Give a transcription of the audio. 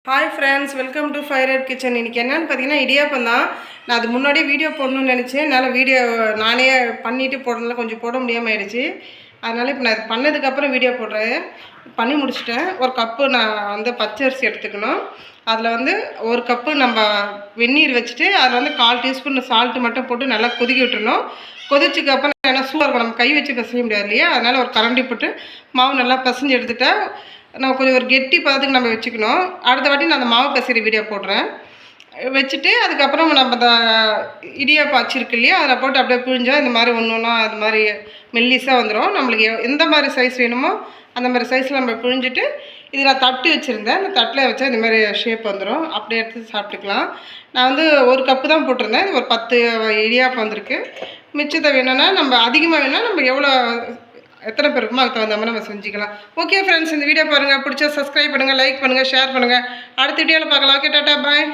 Hi friends, welcome to fire red kitchen. இன்றைக்கி என்னென்னு பார்த்தீங்கன்னா இடியாப்பம் தான். நான் அது முன்னாடியே வீடியோ போடணும்னு நினச்சேன். என்னால் வீடியோ நானே பண்ணிவிட்டு போடல, கொஞ்சம் போட முடியாமல் ஆயிடுச்சு. அதனால் இப்போ நான் பண்ணதுக்கப்புறம் வீடியோ போடுறேன். பண்ணி முடிச்சிட்டேன். ஒரு கப்பு நான் வந்து பச்சரிசி எடுத்துக்கணும். அதில் வந்து ஒரு கப்பு நம்ம வெந்நீர் வச்சுட்டு அதில் வந்து 1/4 டீஸ்பூன் சால்ட்டு மட்டும் போட்டு நல்லா கொதிக்க விட்டுறணும். கொதிச்சதுக்கப்புறம் ஏன்னா சூடாக இருக்கும், நம்ம கை வச்சு பிசைய முடியாது இல்லையா, அதனால் ஒரு கரண்டி போட்டு மாவு நல்லா பிசைஞ்சு எடுத்துட்டா நம்ம கொஞ்சம் ஒரு கெட்டி பதத்துக்கு நம்ம வச்சுக்கணும். அடுத்த வாட்டி நான் அந்த மாவு பிசைகிற வீடியோ போடுறேன். வச்சுட்டு அதுக்கப்புறம் நம்ம அந்த இடியாப்பம் அச்சு இருக்கு இல்லையா, அதில் போட்டு அப்படியே பிழிஞ்சால் இந்த மாதிரி ஒன்று ஒன்றா அது மாதிரி மெல்லிஸாக வந்துடும். நம்மளுக்கு எந்த மாதிரி சைஸ் வேணுமோ அந்த மாதிரி சைஸில் நம்ம பிழிஞ்சிட்டு இது நான் தட்டு வச்சுருந்தேன். அந்த தட்டில் வச்சா இந்த மாதிரி ஷேப் வந்துடும். அப்படியே எடுத்து சாப்பிட்டுக்கலாம். நான் வந்து ஒரு கப்பு தான் போட்டிருந்தேன். ஒரு 10 இடியாப்பம் வந்திருக்கு. மிச்சத்தை வேணும்னா நம்ம அதிகமாக வேணும்னா நம்ம எவ்வளோ எத்தனை பேர் இருக்குமோ அதுக்கு தகுந்த மாதிரி நம்ம செஞ்சுக்கலாம். ஓகே ஃப்ரெண்ட்ஸ், இந்த வீடியோ பாருங்கள், பிடிச்சா சப்ஸ்கிரைப் பண்ணுங்கள், லைக் பண்ணுங்கள், ஷேர் பண்ணுங்கள். அடுத்த வீடியோவில் பார்க்கலாம். ஓகே, டாட்டா, பாய்.